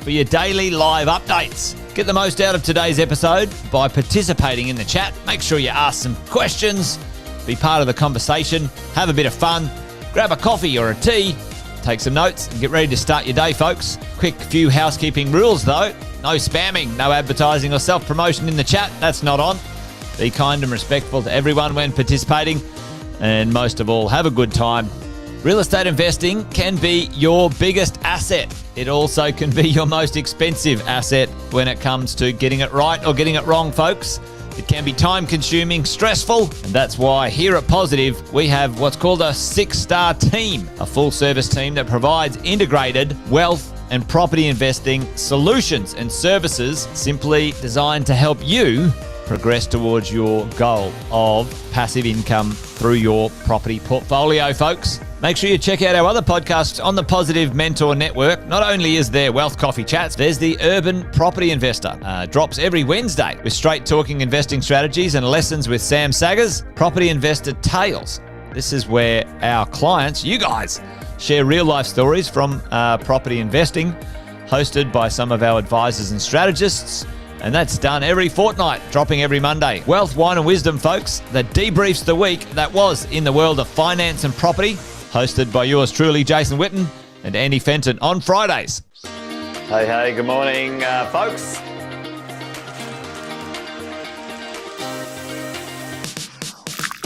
for your daily live updates. Get the most out of today's episode by participating in the chat. Make sure you ask some questions, be part of the conversation, have a bit of fun, grab a coffee or a tea, take some notes, and get ready to start your day, folks. Quick few housekeeping rules, though. No spamming, no advertising or self-promotion in the chat. That's not on. Be kind and respectful to everyone when participating. And most of all, have a good time. Real estate investing can be your biggest asset. It also can be your most expensive asset when it comes to getting it right or getting it wrong, folks. It can be time-consuming, stressful, and that's why here at Positive, we have what's called a 6-star team, a full-service team that provides integrated wealth and property investing solutions and services simply designed to help you progress towards your goal of passive income through your property portfolio, folks. Make sure you check out our other podcasts on the Positive Mentor Network. Not only is there Wealth Coffee Chats, there's the Urban Property Investor. Drops every Wednesday with straight talking investing strategies and lessons with Sam Saggers. Property Investor Tales. This is where our clients, you guys, share real life stories from property investing, hosted by some of our advisors and strategists. And that's done every fortnight, dropping every Monday. Wealth, Wine and Wisdom, folks, that debriefs the week that was in the world of finance and property, hosted by yours truly, Jason Witten and Andy Fenton on Fridays. Hey, good morning, folks.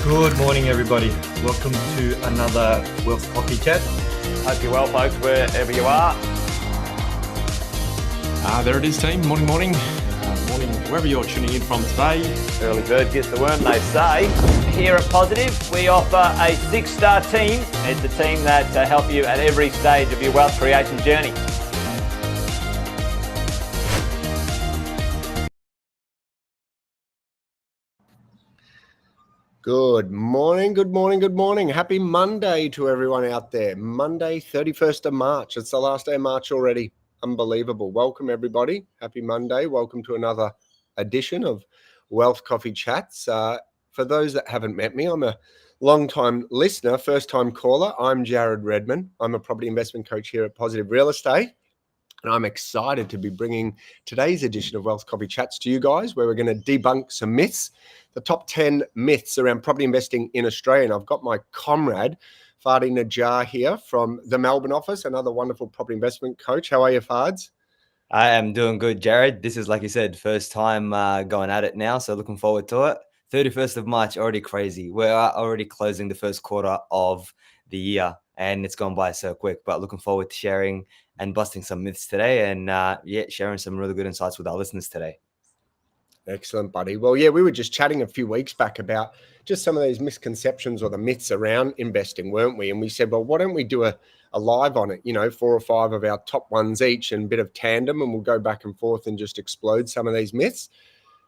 Good morning, everybody. Welcome to another Wealth Coffee Chat. Hope you're well, folks, wherever you are. There it is, team. Morning. Morning, wherever you're tuning in from today. Early bird gets the worm, they say. Here at Positive, we offer a 6-star team. It's a team that help you at every stage of your wealth creation journey. Good morning. Happy Monday to everyone out there. Monday, 31st of March. It's the last day of March already. Unbelievable. Welcome, everybody. Happy Monday. Welcome to another edition of Wealth Coffee Chats. For those that haven't met me, I'm a long-time listener, first-time caller. I'm Jared Redman. I'm a property investment coach here at Positive Real Estate. And I'm excited to be bringing today's edition of Wealth Coffee Chats to you guys, where we're going to debunk some myths, the top 10 myths around property investing in Australia. And I've got my comrade, Fadi Najjar, here from the Melbourne office, another wonderful property investment coach. How are you, Fards? I am doing good, Jared. This is, like you said, first time going at it now, so looking forward to it. 31st of March, already crazy. We're already closing the first quarter of the year, and it's gone by so quick, but looking forward to sharing and busting some myths today and, sharing some really good insights with our listeners today. Excellent, buddy. Well, we were just chatting a few weeks back about just some of these misconceptions or the myths around investing, weren't we? And we said, well, why don't we do a live on it, 4 or 5 of our top ones each and a bit of tandem, and we'll go back and forth and just explode some of these myths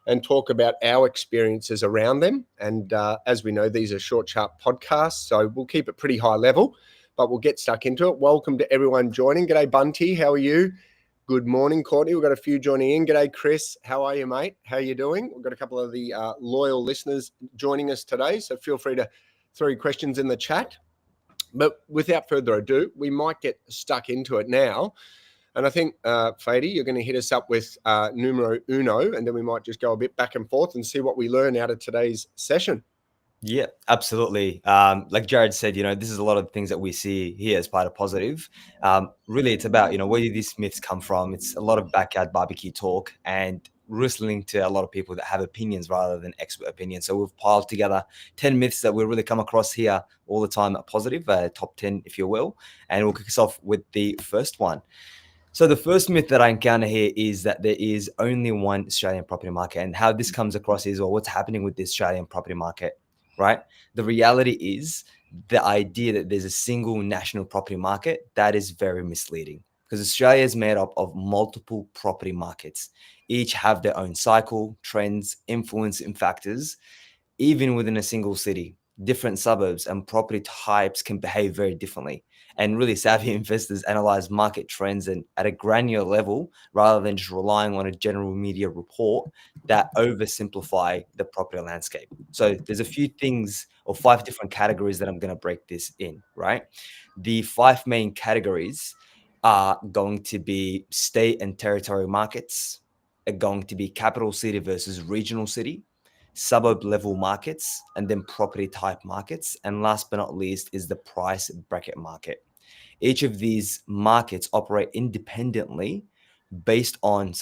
and talk about our experiences around them. And as we know, these are short, sharp podcasts, so we'll keep it pretty high level, but we'll get stuck into it. Welcome to everyone joining. G'day, Bunty. How are you? Good morning, Courtney. We've got a few joining in. G'day, Chris. How are you, mate? How are you doing? We've got a couple of the loyal listeners joining us today, so feel free to throw your questions in the chat. But without further ado, we might get stuck into it now. And I think, Fadi, you're going to hit us up with numero uno, and then we might just go a bit back and forth and see what we learn out of today's session. Yeah, absolutely. Like Jared said, this is a lot of things that we see here as part of Positive. Really, it's about, where do these myths come from? It's a lot of backyard barbecue talk and listening to a lot of people that have opinions rather than expert opinions. So we've piled together 10 myths that we really come across here all the time at Positive, top 10, if you will. And we'll kick us off with the first one. So the first myth that I encounter here is that there is only one Australian property market, and how this comes across is, well, what's happening with the Australian property market, right? The reality is the idea that there's a single national property market, that is very misleading, because Australia is made up of multiple property markets. Each have their own cycle, trends, influence, and factors. Even within a single city, different suburbs and property types can behave very differently. And really savvy investors analyze market trends and at a granular level, rather than just relying on a general media report that oversimplify the property landscape. So there's a few things or 5 different categories that I'm going to break this in, right? The 5 main categories are going to be state and territory markets, are going to be capital city versus regional city, suburb level markets, and then property type markets. And last but not least is the price bracket market. Each of these markets operate independently based on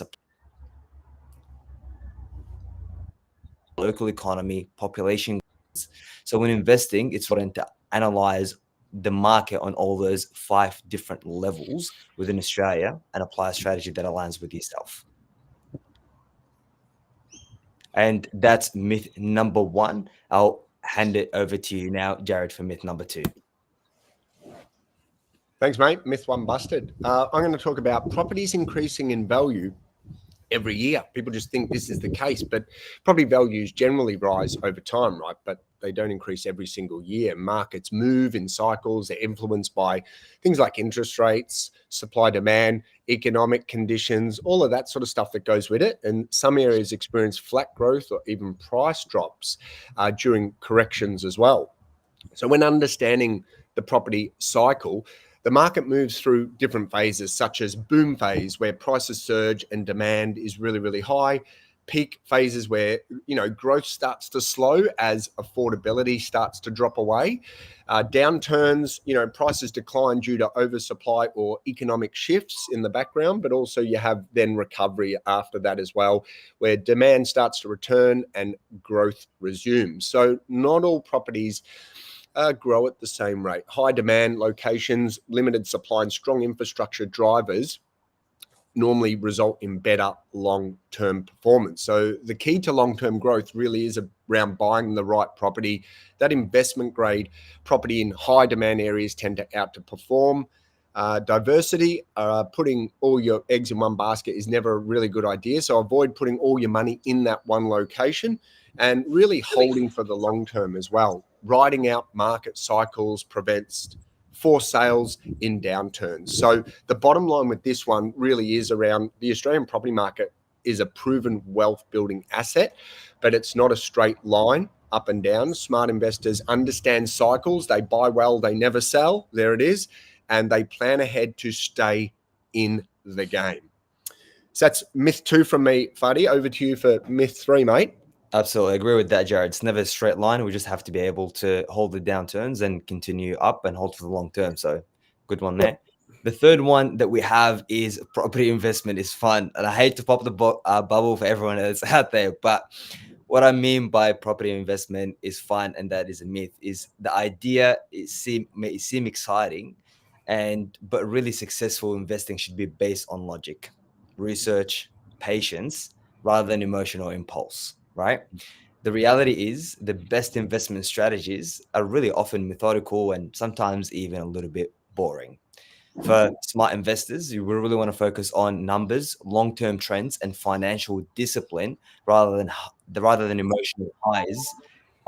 local economy, population. So when investing, it's important to analyze the market on all those 5 different levels within Australia and apply a strategy that aligns with yourself. And that's myth number 1. I'll hand it over to you now, Jared, for myth number 2. Thanks, mate. Myth 1 busted. I'm going to talk about properties increasing in value every year. People just think this is the case, but property values generally rise over time, right? But they don't increase every single year. Markets move in cycles. They're influenced by things like interest rates, supply, demand, economic conditions, all of that sort of stuff that goes with it. And some areas experience flat growth or even price drops during corrections as well. So when understanding the property cycle, the market moves through different phases, such as boom phase, where prices surge and demand is really, really high. Peak phases where, growth starts to slow as affordability starts to drop away. Downturns, prices decline due to oversupply or economic shifts in the background, but also you have then recovery after that as well, where demand starts to return and growth resumes. So not all properties grow at the same rate. High demand locations, limited supply, and strong infrastructure drivers normally result in better long-term performance. So the key to long-term growth really is around buying the right property. That investment grade property in high demand areas tend to outperform. Diversity, putting all your eggs in one basket is never a really good idea. So avoid putting all your money in that one location and really holding for the long term as well. Riding out market cycles prevents forced sales in downturns. So the bottom line with this one really is around the Australian property market is a proven wealth building asset, but it's not a straight line up and down. Smart investors understand cycles. They buy well, they never sell. There it is. And they plan ahead to stay in the game. So that's myth 2 from me, Fadi. Over to you for myth 3, mate. Absolutely. I agree with that, Jared. It's never a straight line. We just have to be able to hold the downturns and continue up and hold for the long term. So good one there. The third one that we have is property investment is fun. And I hate to pop the bubble for everyone that's out there, but what I mean by property investment is fun, and that is a myth, is the idea may seem exciting, but really successful investing should be based on logic, research, patience, rather than emotional impulse. Right? The reality is the best investment strategies are really often methodical and sometimes even a little bit boring. For smart investors, you really want to focus on numbers, long-term trends, and financial discipline rather than emotional highs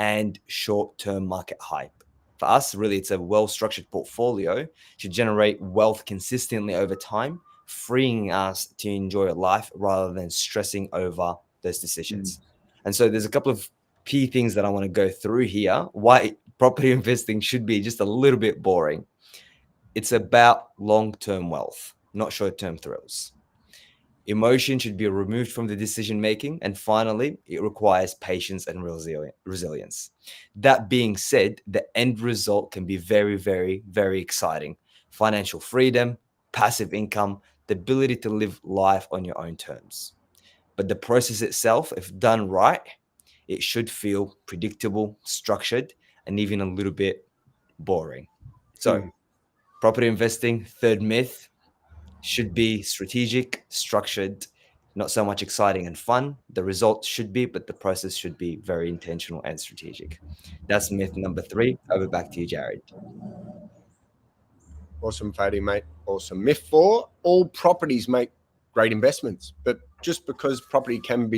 and short-term market hype. For us, really, it's a well-structured portfolio to generate wealth consistently over time, freeing us to enjoy life rather than stressing over those decisions. And so there's a couple of key things that I want to go through here, why property investing should be just a little bit boring. It's about long-term wealth, not short-term thrills. Emotion should be removed from the decision-making. And finally, it requires patience and resilience. That being said, the end result can be very, very, very exciting. Financial freedom, passive income, the ability to live life on your own terms. But the process itself, if done right, it should feel predictable, structured, and even a little bit boring. So property investing, third myth, should be strategic, structured, not so much exciting and fun. The results should be, but the process should be very intentional and strategic. That's myth number 3. Over back to you, Jared. Awesome, Fadi, mate. Awesome. Myth 4, all properties make great investments, but just because a property can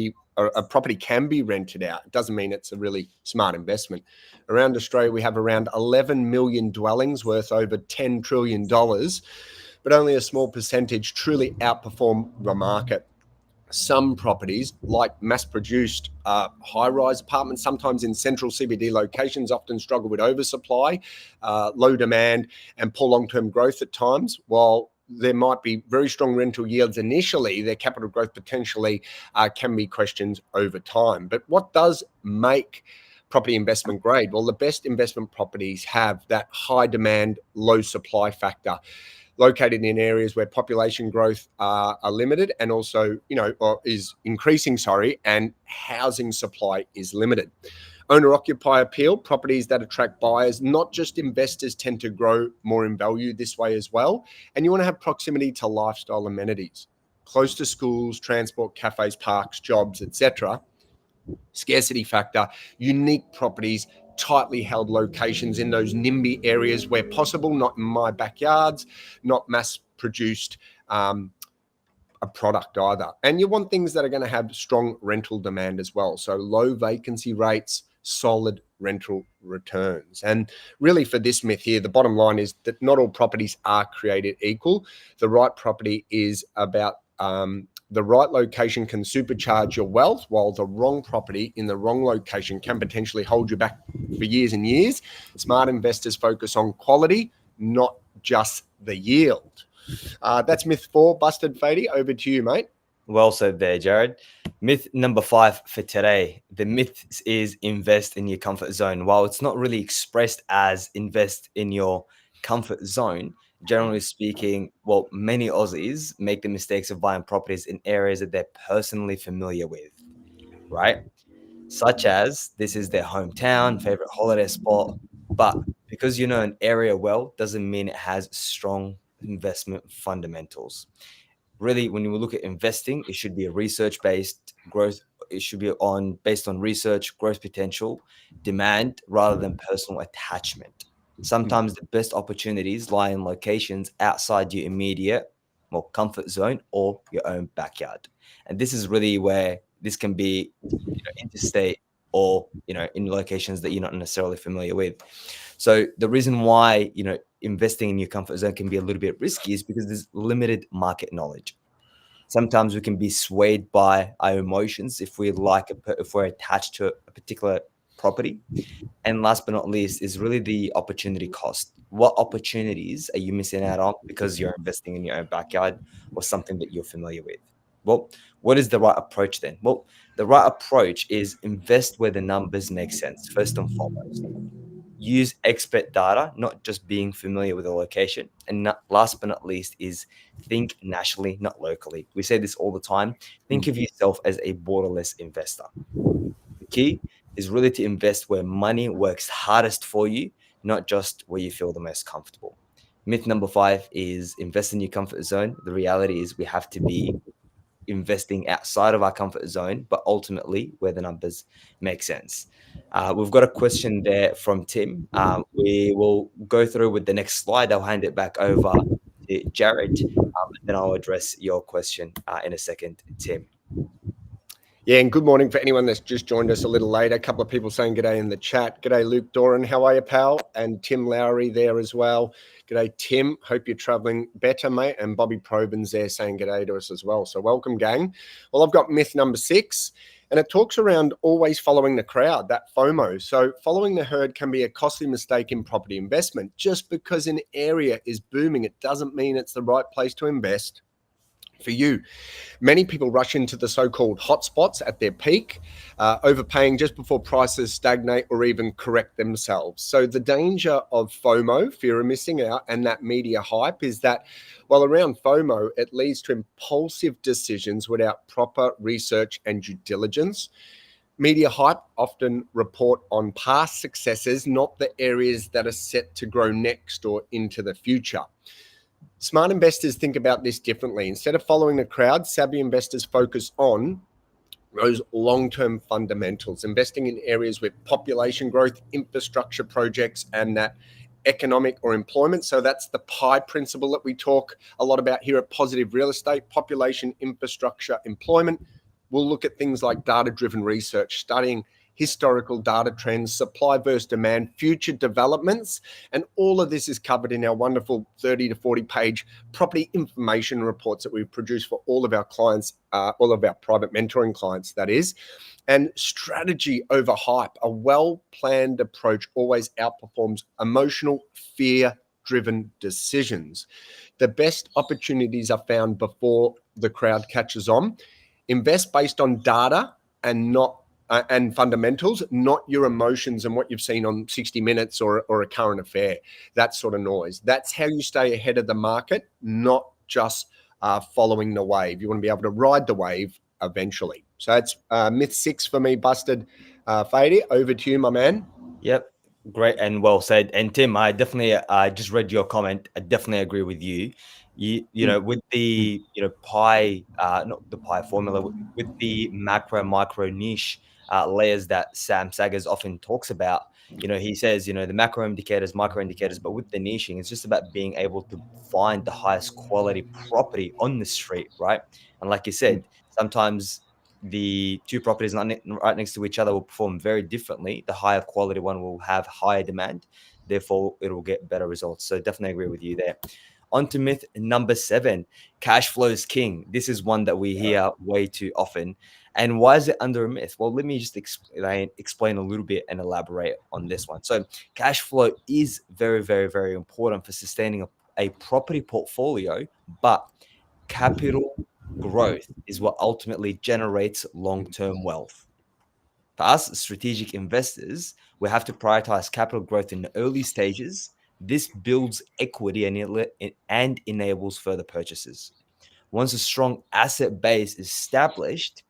be rented out, it doesn't mean it's a really smart investment. Around Australia, we have around 11 million dwellings worth over $10 trillion, but only a small percentage truly outperform the market. Some properties, like mass-produced high-rise apartments, sometimes in central CBD locations, often struggle with oversupply, low demand, and poor long-term growth at times, while there might be very strong rental yields initially, their capital growth potentially can be questioned over time. But what does make property investment grade? Well, the best investment properties have that high demand, low supply factor, located in areas where population growth are limited and also, or is increasing, and housing supply is limited. Owner-occupier appeal, properties that attract buyers, not just investors, tend to grow more in value this way as well. And you want to have proximity to lifestyle amenities, close to schools, transport, cafes, parks, jobs, etc. Scarcity factor, unique properties, tightly held locations in those NIMBY areas where possible, not in my backyards, not mass-produced a product either. And you want things that are going to have strong rental demand as well. So low vacancy rates, solid rental returns. And really for this myth here, the bottom line is that not all properties are created equal. The right property is about the right location can supercharge your wealth, while the wrong property in the wrong location can potentially hold you back for years and years. Smart investors focus on quality, not just the yield. That's myth 4. Busted, Fady. Over to you, mate. Well said there, Jared. Myth number 5 for today. The myth is invest in your comfort zone. While it's not really expressed as invest in your comfort zone, generally speaking, well, many Aussies make the mistakes of buying properties in areas that they're personally familiar with, right? Such as this is their hometown, favorite holiday spot. But because you know an area well doesn't mean it has strong investment fundamentals. Really, when you look at investing, it should be a research-based growth. It should be based on research, growth potential, demand, rather than personal attachment. Sometimes the best opportunities lie in locations outside your immediate, more comfort zone or your own backyard. And this is really where this can be interstate or in locations that you're not necessarily familiar with. So the reason why investing in your comfort zone can be a little bit risky is because there's limited market knowledge. Sometimes we can be swayed by our emotions if we're attached to a particular property. And last but not least is really the opportunity cost. What opportunities are you missing out on because you're investing in your own backyard or something that you're familiar with? Well, what is the right approach then? Well, the right approach is invest where the numbers make sense, first and foremost. Use expert data, not just being familiar with a location. And last but not least is think nationally, not locally. We say this all the time. Think of yourself as a borderless investor. The key is really to invest where money works hardest for you, not just where you feel the most comfortable. Myth number 5 is invest in your comfort zone. The reality is we have to be investing outside of our comfort zone, but ultimately where the numbers make sense. We've got a question there from Tim. We will go through with the next slide. I'll hand it back over to Jared, and then I'll address your question in a second, Tim. Yeah, and good morning for anyone that's just joined us a little later. A couple of people saying g'day in the chat. G'day, Luke Doran. How are you, pal? And Tim Lowry there as well. G'day, Tim. Hope you're traveling better, mate. And Bobby Probin's there saying g'day to us as well. So welcome, gang. Well, I've got myth number 6, and it talks around always following the crowd, that FOMO. So following the herd can be a costly mistake in property investment. Just because an area is booming, it doesn't mean it's the right place to invest for you. Many people rush into the so-called hotspots at their peak, overpaying just before prices stagnate or even correct themselves. So the danger of FOMO, fear of missing out, and that media hype is that while around FOMO, it leads to impulsive decisions without proper research and due diligence. Media hype often report on past successes, not the areas that are set to grow next or into the future. Smart investors think about this differently. Instead of following the crowd, savvy investors focus on those long-term fundamentals, investing in areas with population growth, infrastructure projects, and that economic or employment. So that's the PIE principle that we talk a lot about here at Positive Real Estate: population, infrastructure, employment. We'll look at things like data-driven research, studying historical data trends, supply versus demand, future developments, and all of this is covered in our wonderful 30 to 40 page property information reports that we produce for all of our clients, all of our private mentoring clients, that is. And strategy over hype, a well-planned approach always outperforms emotional, fear-driven decisions. the best opportunities are found before the crowd catches on. Invest based on data and not and fundamentals, not your emotions and what you've seen on 60 Minutes or a current affair, that sort of noise. That's how you stay ahead of the market, not just following the wave. You want to be able to ride the wave eventually. So that's myth 6 for me, busted. Fady, over to you, my man. Yep. Great and well said. And Tim, I definitely just read your comment. I definitely agree with you. You know, with the pie, not the pie formula, with the macro micro niche layers that Sam Saggers often talks about. He says, the macro indicators, micro indicators, but with the niching, it's just about being able to find the highest quality property on the street, right? And like you said, sometimes the two properties right next to each other will perform very differently. The higher quality one will have higher demand, therefore it will get better results. So definitely agree with you there. On to myth number 7, cash flow is king. This is one that we hear way too often. And why is it under a myth? Well, let me just explain a little bit and elaborate on this one. So cash flow is very, very, very important for sustaining a property portfolio, but capital growth is what ultimately generates long-term wealth. For us strategic investors, we have to prioritize capital growth in the early stages. This builds equity and enables further purchases. Once a strong asset base is established,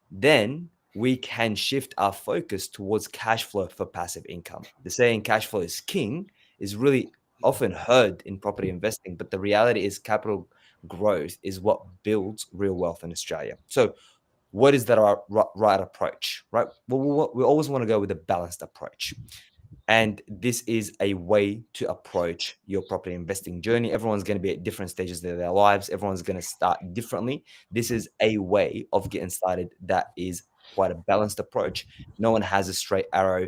then we can shift our focus towards cash flow for passive income. The saying cash flow is king is really often heard in property investing, but the reality is capital growth is what builds real wealth in Australia. So what is that right approach, right? Well, we always want to go with a balanced approach. And this is a way to approach your property investing journey. Everyone's going to be at different stages of their lives. Everyone's going to start differently. This is a way of getting started that is quite a balanced approach. No one has a straight arrow,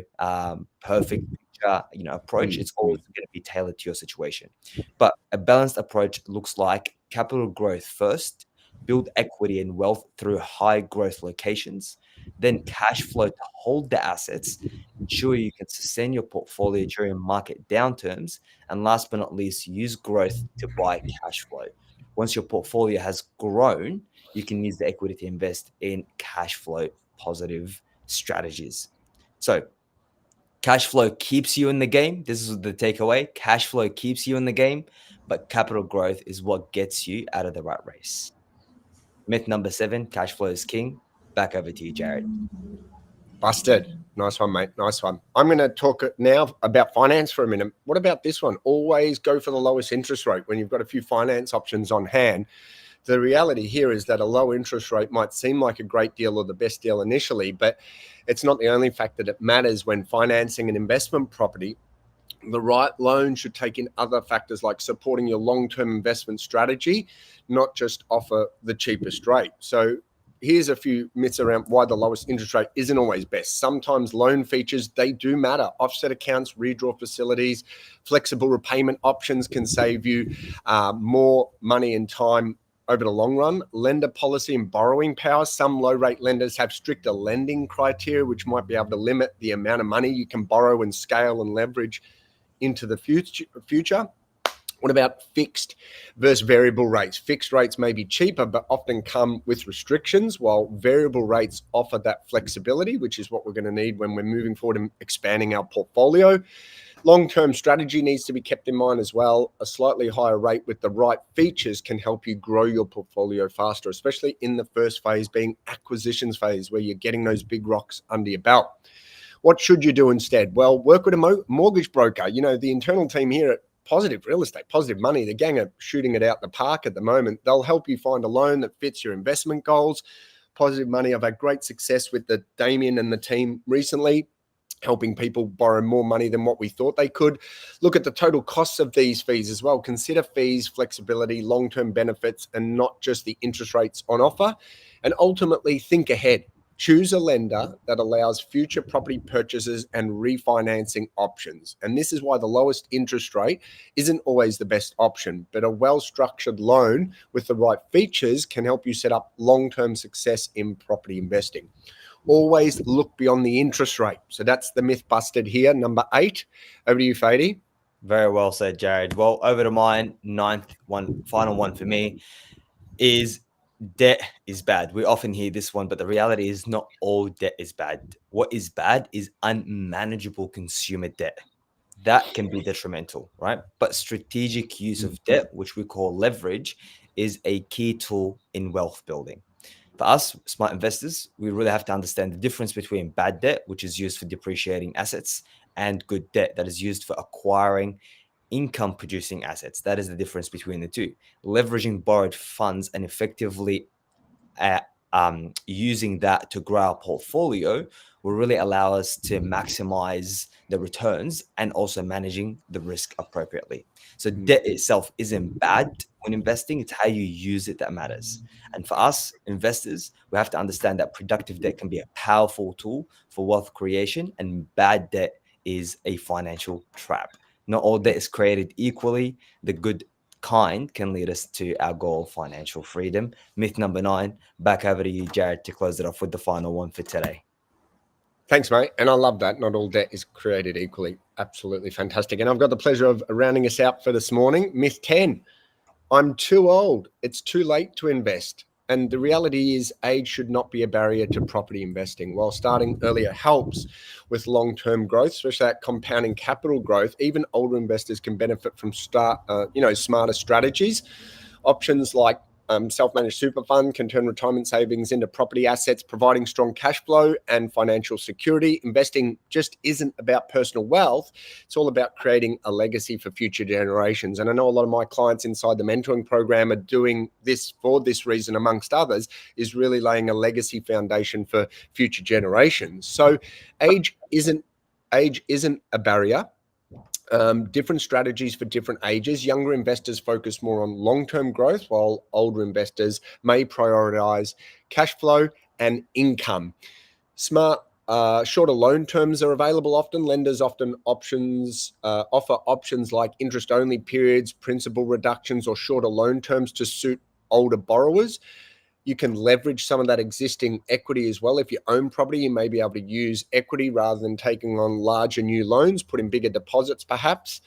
perfect approach. It's always going to be tailored to your situation. But a balanced approach looks like capital growth first, build equity and wealth through high growth locations, then cash flow to hold the assets, ensure you can sustain your portfolio during market downturns, and last but not least, use growth to buy cash flow. Once your portfolio has grown, you can use the equity to invest in cash flow positive strategies. So cash flow keeps you in the game. This is the takeaway. Cash flow keeps you in the game, but capital growth is what gets you out of the rat race. Myth number 7, cash flow is king. Back over to you, Jared. Busted. Nice one, mate. Nice one. I'm going to talk now about finance for a minute. What about this one? Always go for the lowest interest rate when you've got a few finance options on hand. The reality here is that a low interest rate might seem like a great deal or the best deal initially, but it's not the only factor that matters when financing an investment property. The right loan should take in other factors like supporting your long-term investment strategy, not just offer the cheapest rate. So here's a few myths around why the lowest interest rate isn't always best. Sometimes loan features, they do matter. Offset accounts, redraw facilities, flexible repayment options can save you more money and time over the long run. Lender policy and borrowing power. Some low rate lenders have stricter lending criteria, which might be able to limit the amount of money you can borrow and scale and leverage into the future. What about fixed versus variable rates? Fixed rates may be cheaper, but often come with restrictions, while variable rates offer that flexibility, which is what we're going to need when we're moving forward and expanding our portfolio. Long-term strategy needs to be kept in mind as well. A slightly higher rate with the right features can help you grow your portfolio faster, especially in the first phase being acquisitions phase, where you're getting those big rocks under your belt. What should you do instead? Well, work with a mortgage broker. The internal team here at Positive Real Estate, Positive Money, the gang are shooting it out the park at the moment. They'll help you find a loan that fits your investment goals. Positive Money, I've had great success with the Damien and the team recently, helping people borrow more money than what we thought they could. Look at the total costs of these fees as well. Consider fees, flexibility, long-term benefits, and not just the interest rates on offer. And ultimately, think ahead. Choose a lender that allows future property purchases and refinancing options. And this is why the lowest interest rate isn't always the best option, but a well-structured loan with the right features can help you set up long-term success in property investing. Always look beyond the interest rate. So that's the myth busted here. Number 8. Over to you, Fady. Very well said, Jared. Well, over to mine. Ninth one, final one for me is debt is bad. We often hear this one, but the reality is not all debt is bad. What is bad is unmanageable consumer debt. That can be detrimental, right? But strategic use of debt, which we call leverage, is a key tool in wealth building. For us, smart investors, we really have to understand the difference between bad debt, which is used for depreciating assets, and good debt that is used for acquiring income producing assets. That is the difference between the two. Leveraging borrowed funds and effectively using that to grow our portfolio will really allow us to maximize the returns and also managing the risk appropriately. So debt itself isn't bad when investing. It's how you use it that matters. And for us investors, we have to understand that productive debt can be a powerful tool for wealth creation, and bad debt is a financial trap. Not all debt is created equally. The good kind can lead us to our goal of financial freedom. Myth number 9. Back over to you, Jared, to close it off with the final one for today. Thanks, mate. And I love that. Not all debt is created equally. Absolutely fantastic. And I've got the pleasure of rounding us out for this morning. Myth 10. I'm too old. It's too late to invest. And the reality is age should not be a barrier to property investing. While starting earlier helps with long-term growth, especially that compounding capital growth, even older investors can benefit from smarter strategies. Options like self-managed super fund can turn retirement savings into property assets, providing strong cash flow and financial security. Investing just isn't about personal wealth. It's all about creating a legacy for future generations. And I know a lot of my clients inside the mentoring program are doing this for this reason, amongst others, is really laying a legacy foundation for future generations. So age isn't a barrier. Different strategies for different ages. Younger investors focus more on long-term growth, while older investors may prioritize cash flow and income. Smart shorter loan terms are available often. Lenders often offer options like interest-only periods, principal reductions, or shorter loan terms to suit older borrowers. You can leverage some of that existing equity as well. If you own property, you may be able to use equity rather than taking on larger new loans, put in bigger deposits perhaps.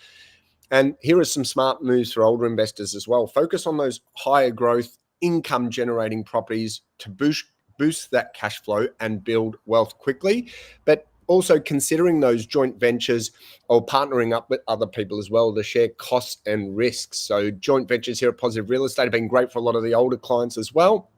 And here are some smart moves for older investors as well. Focus on those higher growth income generating properties to boost that cash flow and build wealth quickly. But also considering those joint ventures or partnering up with other people as well to share costs and risks. So joint ventures here at Positive Real Estate have been great for a lot of the older clients as well.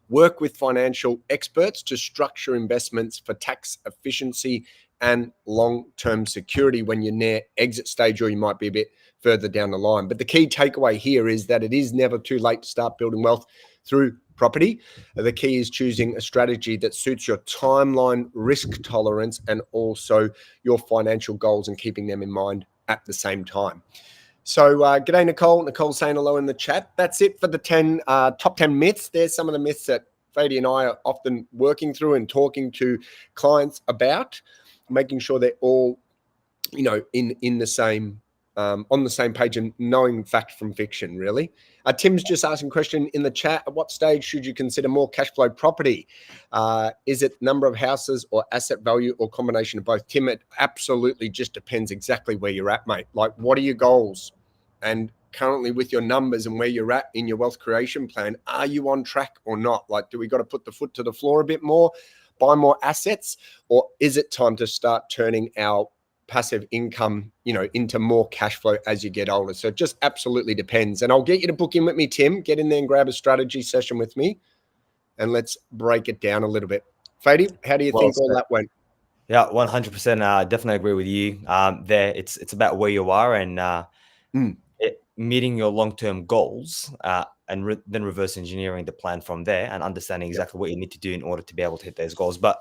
Work with financial experts to structure investments for tax efficiency and long-term security when you're near exit stage, or you might be a bit further down the line. But the key takeaway here is that it is never too late to start building wealth through property. The key is choosing a strategy that suits your timeline, risk tolerance, and also your financial goals, and keeping them in mind at the same time. So g'day, Nicole. Nicole's saying hello in the chat. That's it for the top 10 myths. There's some of the myths that Fady and I are often working through and talking to clients about, making sure they're all, in the same, on the same page and knowing fact from fiction, really. Tim's just asking a question in the chat. At what stage should you consider more cash flow property? Is it number of houses or asset value or combination of both? Tim, it absolutely just depends exactly where you're at, mate. Like, what are your goals? And currently with your numbers and where you're at in your wealth creation plan, are you on track or not? Like, do we got to put the foot to the floor a bit more, buy more assets, or is it time to start turning our passive income, into more cash flow as you get older? So it just absolutely depends. And I'll get you to book in with me, Tim. Get in there and grab a strategy session with me, and let's break it down a little bit. Fady, how do you think all that went? Yeah, 100%. Definitely agree with you. There, it's about where you are and meeting your long-term goals, and then reverse engineering the plan from there and understanding exactly what you need to do in order to be able to hit those goals. But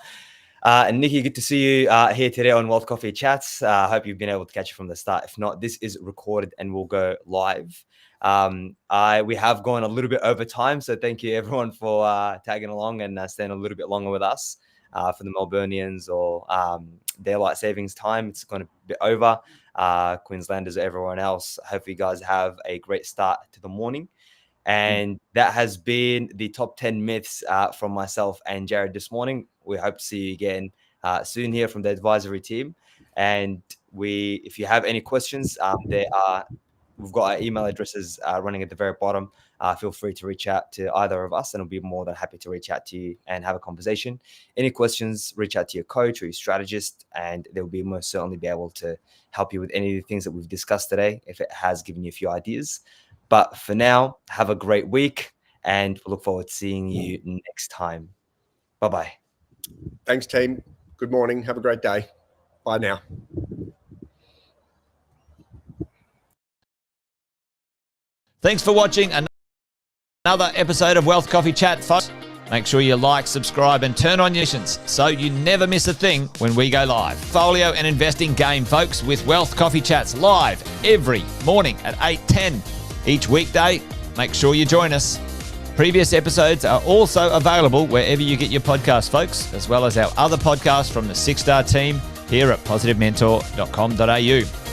and Nikki, good to see you here today on Wealth Coffee Chats. I hope you've been able to catch it from the start. If not, this is recorded and will go live. We have gone a little bit over time, so thank you everyone for tagging along and staying a little bit longer with us. For the Melburnians or daylight savings time, it's going to be over. Queenslanders, everyone else, hope you guys have a great start to the morning. And that has been the top 10 myths from myself and Jared this morning. We hope to see you again soon here from the advisory team. And if you have any questions, we've got our email addresses running at the very bottom. Feel free to reach out to either of us, and we'll be more than happy to reach out to you and have a conversation. Any questions, reach out to your coach or your strategist, and they'll be most certainly be able to help you with any of the things that we've discussed today, if it has given you a few ideas. But for now, have a great week, and we look forward to seeing you next time. Bye-bye. Thanks, team. Good morning. Have a great day. Bye now. Thanks for watching another episode of Wealth Coffee Chat, folks. Make sure you like, subscribe, and turn on notifications so you never miss a thing when we go live. Folio and investing game, folks, with Wealth Coffee Chats live every morning at 8:10 each weekday. Make sure you join us. Previous episodes are also available wherever you get your podcasts, folks, as well as our other podcasts from the 6 Star team here at positivementor.com.au.